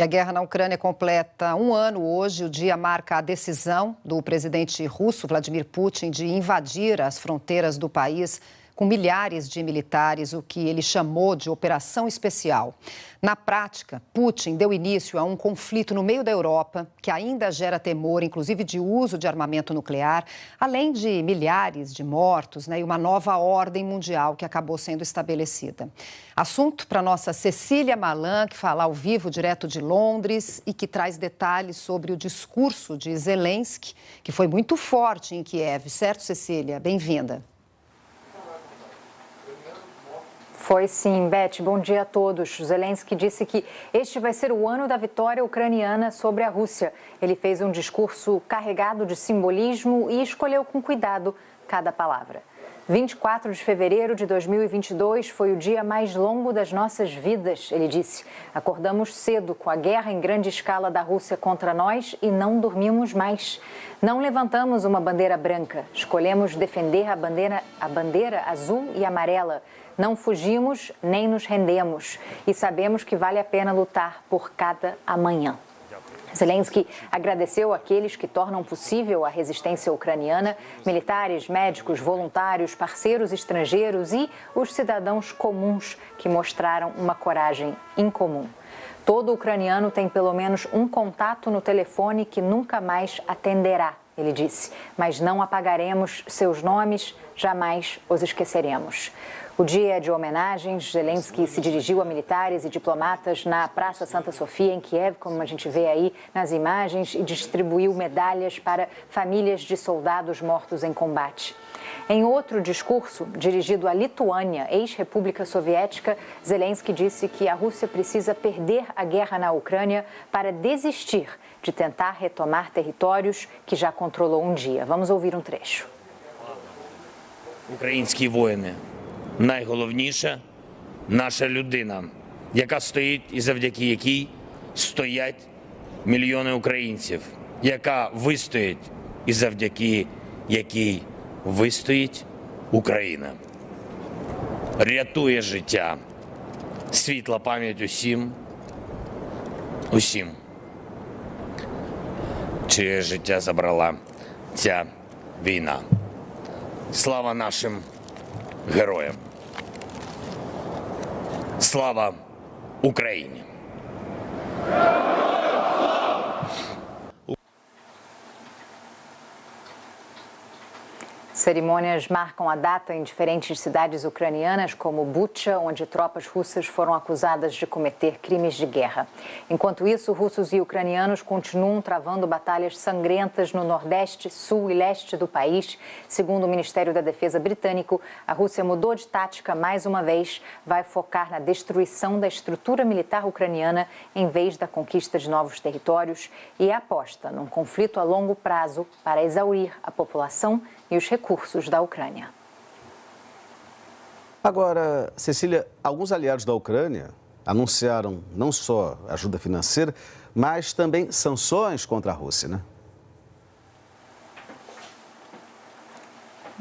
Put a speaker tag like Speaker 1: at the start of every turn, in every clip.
Speaker 1: E a guerra na Ucrânia completa um ano hoje. O dia marca a decisão do presidente russo, Vladimir Putin, de invadir as fronteiras do país com milhares de militares, o que ele chamou de operação especial. Na prática, Putin deu início a um conflito no meio da Europa, que ainda gera temor, inclusive de uso de armamento nuclear, além de milhares de mortos, e uma nova ordem mundial que acabou sendo estabelecida. Assunto para nossa Cecília Malan, que fala ao vivo direto de Londres e que traz detalhes sobre o discurso de Zelensky, que foi muito forte em Kiev, certo, Cecília? Bem-vinda.
Speaker 2: Foi sim, Beth. Bom dia a todos. Zelensky disse que este vai ser o ano da vitória ucraniana sobre a Rússia. Ele fez um discurso carregado de simbolismo e escolheu com cuidado cada palavra. 24 de fevereiro de 2022 foi o dia mais longo das nossas vidas, ele disse. Acordamos cedo com a guerra em grande escala da Rússia contra nós e não dormimos mais. Não levantamos uma bandeira branca, escolhemos defender a bandeira azul e amarela. Não fugimos nem nos rendemos e sabemos que vale a pena lutar por cada amanhã. Zelensky agradeceu àqueles que tornam possível a resistência ucraniana, militares, médicos, voluntários, parceiros estrangeiros e os cidadãos comuns que mostraram uma coragem incomum. Todo ucraniano tem pelo menos um contato no telefone que nunca mais atenderá, ele disse, mas não apagaremos seus nomes, jamais os esqueceremos. O dia é de homenagens. Zelensky se dirigiu a militares e diplomatas na Praça Santa Sofia, em Kiev, como a gente vê aí nas imagens, e distribuiu medalhas para famílias de soldados mortos em combate. Em outro discurso, dirigido à Lituânia, ex-república soviética, Zelensky disse que a Rússia precisa perder a guerra na Ucrânia para desistir de tentar retomar territórios que já controlou um dia. Vamos ouvir um trecho.
Speaker 3: Українські воїни. Найголовніше – наша людина, яка стоїть і завдяки якій стоять мільйони українців, яка вистоїть і завдяки якій вистоїть Україна. Рятує життя, світла пам'ять усім, чиє життя забрала ця війна. Слава нашим героям! Слава Україні!
Speaker 2: Cerimônias marcam a data em diferentes cidades ucranianas, como Bucha, onde tropas russas foram acusadas de cometer crimes de guerra. Enquanto isso, russos e ucranianos continuam travando batalhas sangrentas no nordeste, sul e leste do país. Segundo o Ministério da Defesa britânico, a Rússia mudou de tática mais uma vez, vai focar na destruição da estrutura militar ucraniana em vez da conquista de novos territórios e aposta num conflito a longo prazo para exaurir a população e os recursos da Ucrânia.
Speaker 4: Agora, Cecília, alguns aliados da Ucrânia anunciaram não só ajuda financeira, mas também sanções contra a Rússia, né?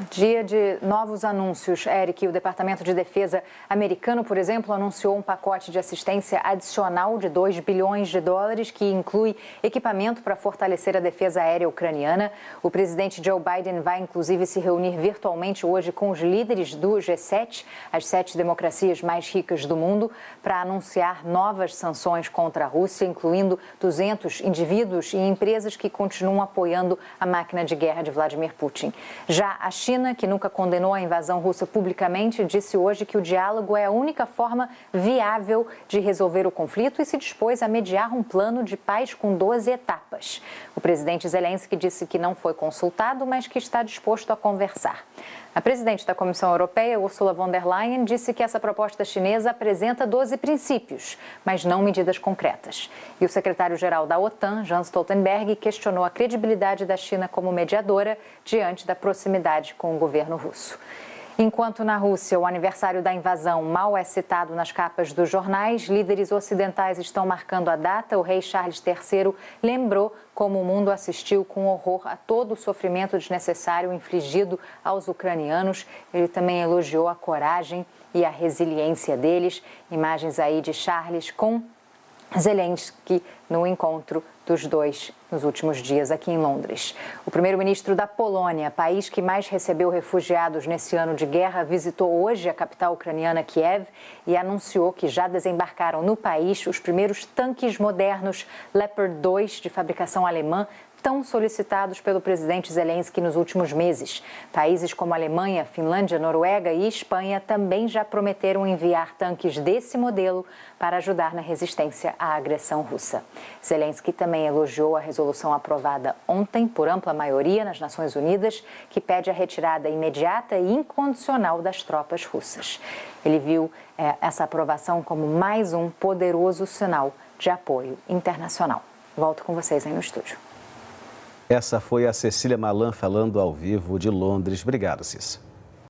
Speaker 2: Dia de novos anúncios, Eric. O Departamento de Defesa americano, por exemplo, anunciou um pacote de assistência adicional de 2 bilhões de dólares, que inclui equipamento para fortalecer a defesa aérea ucraniana. O presidente Joe Biden vai, inclusive, se reunir virtualmente hoje com os líderes do G7, as 7 democracias mais ricas do mundo, para anunciar novas sanções contra a Rússia, incluindo 200 indivíduos e empresas que continuam apoiando a máquina de guerra de Vladimir Putin. Já a China, que nunca condenou a invasão russa publicamente, disse hoje que o diálogo é a única forma viável de resolver o conflito e se dispôs a mediar um plano de paz com 12 etapas. O presidente Zelensky disse que não foi consultado, mas que está disposto a conversar. A presidente da Comissão Europeia, Ursula von der Leyen, disse que essa proposta chinesa apresenta 12 princípios, mas não medidas concretas. E o secretário-geral da OTAN, Jens Stoltenberg, questionou a credibilidade da China como mediadora diante da proximidade com o governo russo. Enquanto na Rússia o aniversário da invasão mal é citado nas capas dos jornais, líderes ocidentais estão marcando a data. O rei Charles III lembrou como o mundo assistiu com horror a todo o sofrimento desnecessário infligido aos ucranianos. Ele também elogiou a coragem e a resiliência deles. Imagens aí de Charles com Zelensky no encontro dos dois nos últimos dias aqui em Londres. O primeiro-ministro da Polônia, país que mais recebeu refugiados nesse ano de guerra, visitou hoje a capital ucraniana Kiev e anunciou que já desembarcaram no país os primeiros tanques modernos Leopard 2 de fabricação alemã, tão solicitados pelo presidente Zelensky nos últimos meses. Países como Alemanha, Finlândia, Noruega e Espanha também já prometeram enviar tanques desse modelo para ajudar na resistência à agressão russa. Zelensky também elogiou a resolução aprovada ontem por ampla maioria nas Nações Unidas, que pede a retirada imediata e incondicional das tropas russas. Ele viu essa aprovação como mais um poderoso sinal de apoio internacional. Volto com vocês aí no estúdio.
Speaker 4: Essa foi a Cecília Malan falando ao vivo de Londres. Obrigado, Cissa.